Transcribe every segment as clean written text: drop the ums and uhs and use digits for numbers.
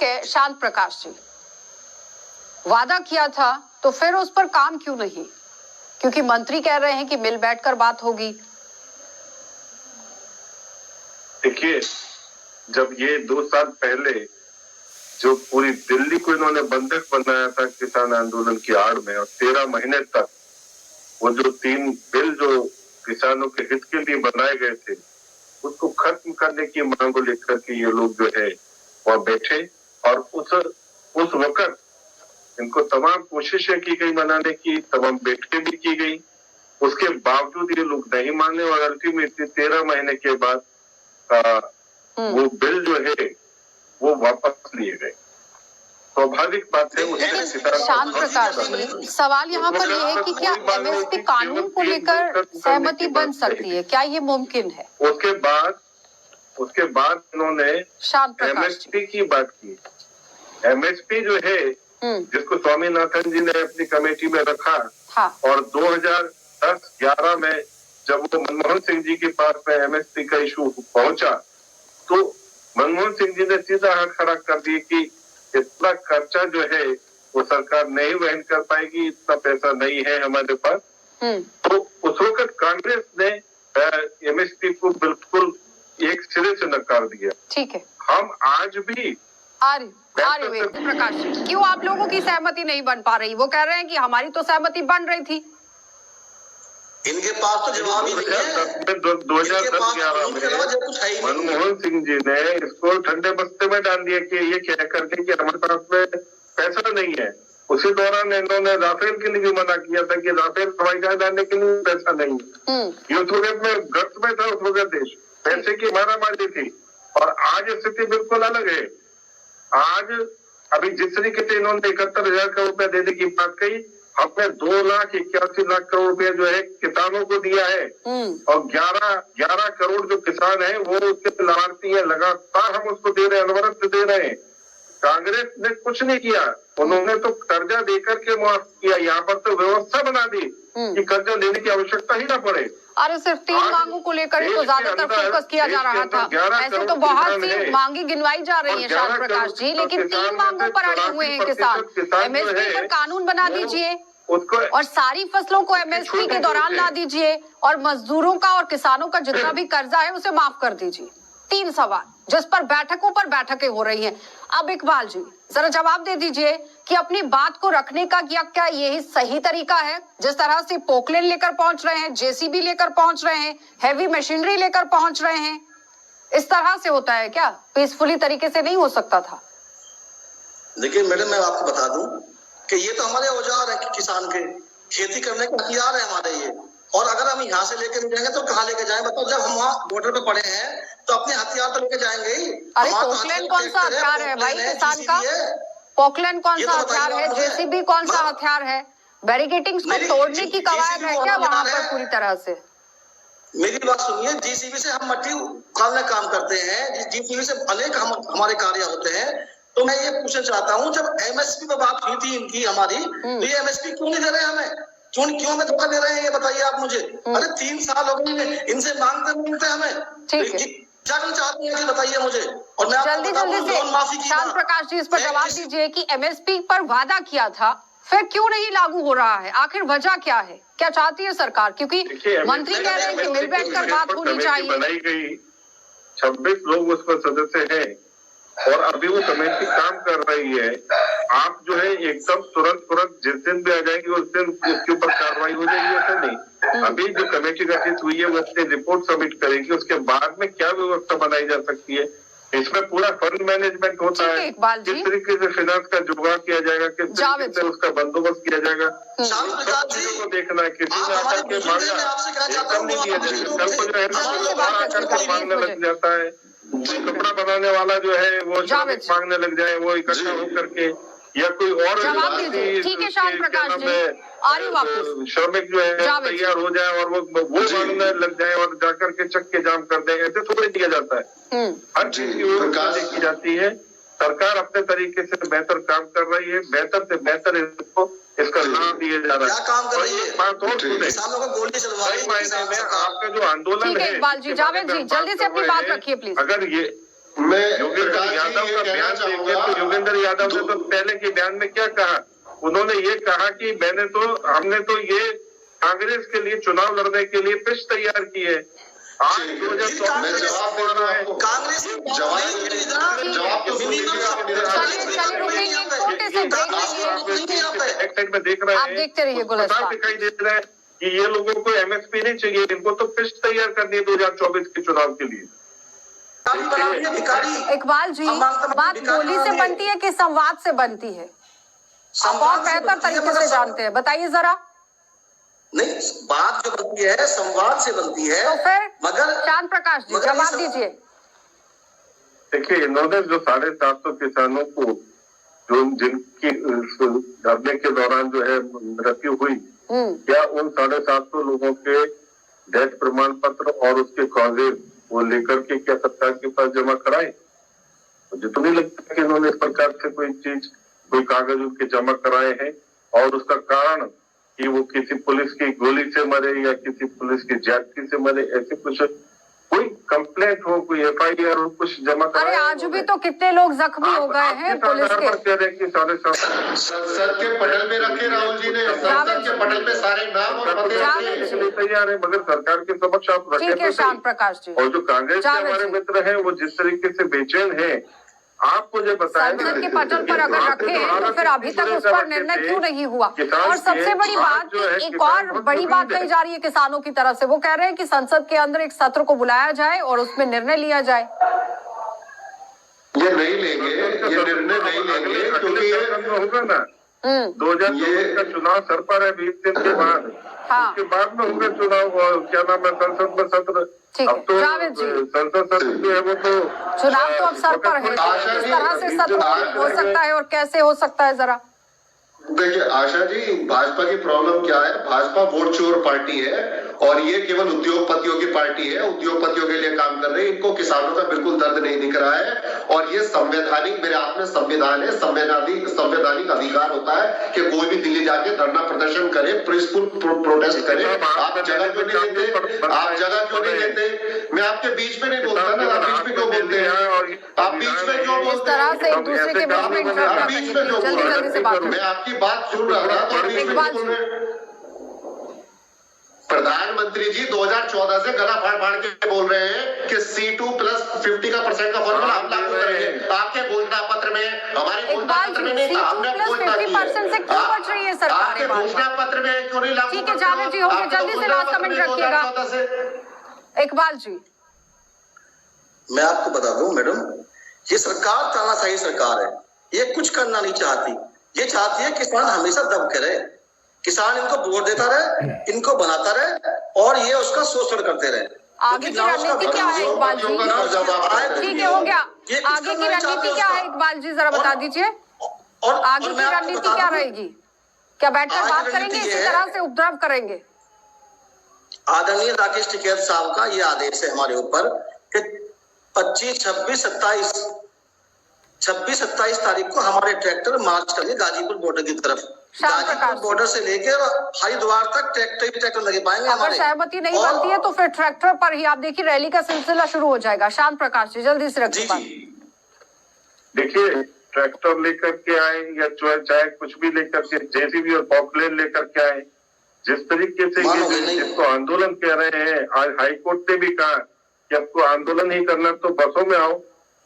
के शांत प्रकाश जी, वादा किया था तो फिर उस पर काम क्यों नहीं? क्योंकि मंत्री कह रहे हैं कि मिल बैठकर बात होगी। देखिए, जब ये 2 साल पहले जो पूरी दिल्ली को इन्होंने बंधक बनाया था किसान आंदोलन की आड़ में, और 13 महीने तक वो जो 3 बिल जो किसानों के हित के लिए बनाए गए थे उसको खत्म करने की मांग को लेकर के ये लोग जो है वह बैठे, और उस वक्त इनको तमाम कोशिशें की गई मनाने की, तमाम बैठकें भी की गई, उसके बावजूद ये लोग नहीं माने और अल्टीमेटली 13 महीने के बाद वो बिल जो है वो वापस लिए गए। स्वाभाविक बात है। लेकिन शांत प्रकाश जी, सवाल यहाँ पर यह है कि क्या एमएसपी कानून को लेकर सहमति बन सकती है? क्या ये मुमकिन है? उसके बाद इन्होंने एमएसपी की बात की। एमएसपी जो है जिसको स्वामीनाथन जी ने अपनी कमेटी में रखा, और 2010-11 में जब वो मनमोहन सिंह जी के पास में एमएसपी का इशू पहुंचा तो मनमोहन सिंह जी ने सीधा हाथ खड़ा कर दिया कि इतना खर्चा जो है वो सरकार नहीं वहन कर पाएगी, इतना पैसा नहीं है हमारे पास। तो उस वक्त कांग्रेस ने एमएसपी को बिल्कुल एक सिरे से नकार दिया। ठीक है, हम आज भी प्रकाश जी, क्यों आप लोगों की सहमति नहीं बन पा रही? वो कह रहे हैं कि हमारी तो सहमति बन रही थी। इनके पास तो जवाब ही नहीं है। 2010-11 में मनमोहन सिंह जी ने इसको ठंडे बस्ते में डाल दिया कि ये कह करके कि हमारे पास में पैसा नहीं है। उसी दौरान इन्होंने राफेल के लिए भी मना किया था कि राफेल हवाई जहाज डालने के लिए पैसा नहीं है। ये उस वक्त में गर्त में था, उस वक्त देश पैसे की मारामारी थी, और आज स्थिति बिल्कुल अलग है। आज अभी जिस तरीके से इन्होंने 71,000 करोड़ रुपया देने की बात कही, हमने 2,81,00,000 करोड़ रुपया जो है किसानों को दिया है, और 11 करोड़ जो किसान है वो उसके लाभार्थी है। लगातार हम उसको दे रहे हैं, अनवरत दे रहे हैं। कांग्रेस ने कुछ नहीं किया, उन्होंने तो कर्जा देकर के माफ किया। यहाँ पर तो व्यवस्था बना दी कि कर्जा लेने की आवश्यकता ही ना पड़े। अरे सिर्फ 3 मांगों को लेकर ही तो ज्यादातर फोकस किया जा रहा था। ऐसे तो बहुत सी मांगी गिनवाई जा रही है शांत प्रकाश जी, लेकिन 3 मांगों पर अड़े हुए हैं किसान। एमएसपी पर कानून बना दीजिए और सारी फसलों को एमएसपी के दौरान ला दीजिए, और मजदूरों का और किसानों का जितना भी कर्जा है उसे माफ कर दीजिए। 3 सवाल जिस पर बैठकों पर बैठकें हो रही हैं। अब इकबाल जी जरा जवाब दे दीजिए कि अपनी बात को रखने का क्या यही सही तरीका है? जिस तरह से पोकलेन लेकर पहुंच रहे हैं, जेसीबी लेकर पहुंच रहे हैं, हैवी मशीनरी लेकर पहुंच रहे हैं, इस तरह से होता है क्या? पीसफुली तरीके से नहीं हो सकता था? देखिए मैडम, मैं आपको बता दूं कि ये तो हमारे औजार है, किसान के खेती करने के हथियार है हमारे ये। और अगर हम यहाँ से लेके जाएंगे तो कहाँ लेके जाएं? बताओ, जब हम वहाँ बॉर्डर पे पड़े हैं तो अपने हथियार तो लेके जाएंगे ही। अरे पोकलेन कौन सा हथियार है भाई किसान का? पोकलेन कौन सा हथियार है? जेसीबी कौन सा हथियार है? बैरिकेटिंग्स को तोड़ने की कवायद है क्या वहाँ पर पूरी तरह से? मेरी बात सुनिए, जीसीबी से हम मट्टी उखाड़ने काम करते हैं, जीसीबी से अनेक हमारे कार्य होते हैं। तो मैं ये पूछना चाहता हूँ, जब एमएसपी पे बात हुई थी इनकी हमारी, तो ये एमएसपी क्यों नहीं दे रहे हमें? क्यों हमें धोखा दे रहे हैं, ये बताइए आप मुझे। अरे 3 साल हो गए इनसे मांगते हमें, क्या करना चाहते हैं बताइए मुझे। और मैं जल्दी से शांत प्रकाश जी इस पर जवाब दीजिए कि एमएसपी पर वादा किया था, फिर क्यों नहीं लागू हो रहा है? आखिर वजह क्या है? क्या चाहती है सरकार? क्योंकि मंत्री कह रहे हैं कि मिल बैठकर बात होनी चाहिए। बनाई गई 26 लोग उस पर सदस्य हैं, और अभी वो कमेटी काम कर रही है। आप जो है एकदम तुरंत जिस दिन भी आ जाएंगे उस दिन उसके ऊपर कार्रवाई हो जाएगी, ऐसा नहीं। अभी जो कमेटी गठित हुई है वो अपनी रिपोर्ट सबमिट करेगी, उसके बाद में क्या व्यवस्था बनाई जा सकती है। इसमें पूरा फंड मैनेजमेंट होता है, किस तरीके से फाइनेंस का जुगाड़ किया जाएगा, किस तरीके से उसका बंदोबस्त किया जाएगा, चीजों को देखना है। किसी ने आकर के मांगा एकदम नहीं दिया जाएगा। कल को जो है मांगने लग जाता है, कपड़ा बनाने वाला जो है वो श्रमिक मांगने लग जाए, वो इकट्ठा होकर के, या कोई और ठीक है शांत प्रकाश जी, श्रमिक जो है तैयार हो जाए और वो मांगने लग जाए और जाकर के चक्के जाम कर देंगे, ऐसे थोड़ी दिया जाता है। हर चीज की व्यवस्था देखी जाती है। सरकार अपने तरीके से बेहतर काम कर रही है, बेहतर से बेहतर इसका लाभ दिया जा रहा है। क्या काम कर रही है? बात और सुने, किसानों को गोली चलवा रही है। आपका जो आंदोलन है, जावेद जी जल्दी से अपनी बात रखिए प्लीज। अगर ये मैं योगेंद्र यादव का बयान देखे तो योगेंद्र यादव ने तो पहले के बयान में क्या कहा, उन्होंने ये कहा कि हमने तो ये कांग्रेस के लिए चुनाव लड़ने के लिए पिच तैयार की है। आज 2024 कांग्रेस में देख रहे आप देखते रहिए गुलस्तान। दिखाई दे रहा है कि ये लोगों को एमएसपी नहीं चाहिए, इनको तो पिच तैयार करनी है 2024 के चुनाव के लिए। इकबाल जी, बात गोली से बनती है कि संवाद से बनती है? आप और बेहतर तरीके से जानते हैं, बताइए जरा। नहीं, बात जो बनती है संवाद से बनती है। तो फिर मगर चांद प्रकाश जी जवाब दीजिए। देखिए, इन्होंने जो 750 किसानों को जो जिनकी धरने के दौरान जो है मृत्यु हुई, क्या उन 750 लोगों के डेथ प्रमाण पत्र और उसके कागज वो लेकर के क्या सरकार के पास जमा कराए? मुझे तो नहीं लगता कि इन्होंने इस प्रकार से कोई कागज उनके जमा कराए हैं। और उसका कारण कि वो किसी पुलिस की गोली से मरे या किसी पुलिस की ज्यादती से मरे, ऐसे कुछ कोई कंप्लेंट हो, कोई एफआईआर हो, कुछ जमा कराया? अरे आज भी तो कितने लोग जख्मी हो गए हैं पुलिस के। कह रहे कि 750 संसद के पटल पे रखे राहुल जी ने, संसद के पटल पे सारे नाम और पते तैयार है, मगर सरकार के समक्ष आप रखें। ठीक है श्याम प्रकाश जी। और जो कांग्रेस के हमारे मित्र हैं वो जिस तरीके से बेचैन है, आप मुझे बताएं संसद के पटल पर अगर रखे हैं तो फिर अभी तक उस पर निर्णय क्यों नहीं हुआ? और सबसे बड़ी बात, एक और बड़ी बात कही जा रही है किसानों की तरफ से, वो कह रहे हैं कि संसद के अंदर एक सत्र को बुलाया जाए और उसमें निर्णय लिया जाए। ये नहीं लेंगे, ये निर्णय नहीं लेंगे क्योंकि होगा ना 2024 का चुनाव सर पर है 20 दिन के बाद। हाँ। उसके बाद में होगा चुनाव, क्या नाम है, संसद में सत्र। अब तो जावेद जी, संसद सत्र जो है वो तो चुनाव तो अब सर पर है, किस तरह से सत्र हो सकता है और कैसे हो सकता है जरा? देखिए आशा जी, भाजपा की प्रॉब्लम क्या है? भाजपा वोट चोर पार्टी है और ये केवल उद्योगपतियों की पार्टी है, उद्योगपतियों के लिए काम कर रहे हैं। इनको किसानों का बिल्कुल दर्द नहीं दिख रहा है। और ये संवैधानिक, मेरे हाथ में संविधान है, संवैधानिक अधिकार होता है कि कोई भी दिल्ली जाके धरना प्रदर्शन करे, पीसफुल प्रोटेस्ट करे। आप जगह क्यों नहीं लेते? आप जगह क्यों नहीं लेते? मैं आपके बीच में नहीं बोलता ना, आप बीच में क्यों बोलते हैं? आप बीच में क्यों बोलते हैं? इस तरह से एक दूसरे के बीच में जल्दी से बात। मैं आपकी बात सुन रहा था तो बीच में बोल रहे। प्रधानमंत्री जी 2014 से गला फाड़ फाड़ के बोल रहे हैं कि C2+50% का फॉर्मूला हम लागू करेंगे। आपके घोषणा पत्र में, हमारे घोषणा पत्र में नहीं था, हमने घोषणा की है। 50% से क्यों बच रही है सरकार? आपके घोषणा पत्र में क्यों नहीं लागू? ठीक है जावेद जी, होंगे, जल्दी से लास्ट कमेंट रखिएगा। इकबाल जी, मैं आपको बता दूं मैडम, ये सरकार तानाशाही सरकार है। ये कुछ करना नहीं चाहती, ये चाहती है किसान हमेशा दबके रहे, किसान इनको वोट देता रहे, इनको बनाता रहे और ये उसका शोषण करते रहे। आगे की रणनीति क्या है इकबाल जी? ठीक है, हो गया। आगे की रणनीति क्या है इकबाल जी, जरा बता दीजिए। और आगे की रणनीति क्या रहेगी? क्या बैठकर बात करेंगे, इसी तरह से उपद्रव करेंगे? आदरणीय राकेश टिकैत साहब का ये आदेश है हमारे ऊपर कि 25, 26, 27 तारीख को हमारे ट्रैक्टर मार्च करेंगे गाजीपुर बॉर्डर की तरफ। गाजीपुर बॉर्डर से लेकर हरिद्वार तक ट्रैक्टर लगे पाएंगे अगर सहमति नहीं बनती है तो फिर ट्रैक्टर पर ही आप देखिए रैली का सिलसिला शुरू हो जाएगा। शांत प्रकाश जी जल्दी से रखिए बात। देखिए, ट्रैक्टर लेकर के आए या चाहे कुछ भी लेकर के, जेसीबी और पॉपुलर लेकर के आए, जिस तरीके से ये जिसको आंदोलन कह रहे हैं, आज हाईकोर्ट ने भी कहा कि आपको आंदोलन ही करना तो बसों में आओ।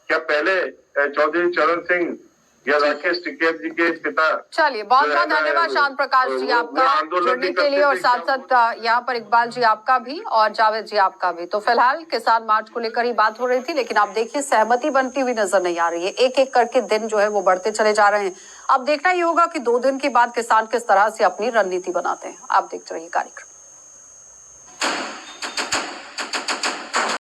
क्या पहले चौधरी चरण सिंह या राकेश टिकैत जी के पिता? चलिए, बहुत बहुत धन्यवाद शांत प्रकाश जी आपका जुड़ने के लिए, और साथ साथ यहाँ पर इकबाल जी आपका भी और जावेद जी आपका भी। तो फिलहाल किसान मार्च को लेकर ही बात हो रही थी, लेकिन आप देखिए सहमति बनती हुई नजर नहीं आ रही है। एक एक करके दिन जो है वो बढ़ते चले जा रहे हैं। अब देखना ये होगा कि 2 दिन के बाद किसान किस तरह से अपनी रणनीति बनाते हैं। आप देखते रहिए कार्यक्रम।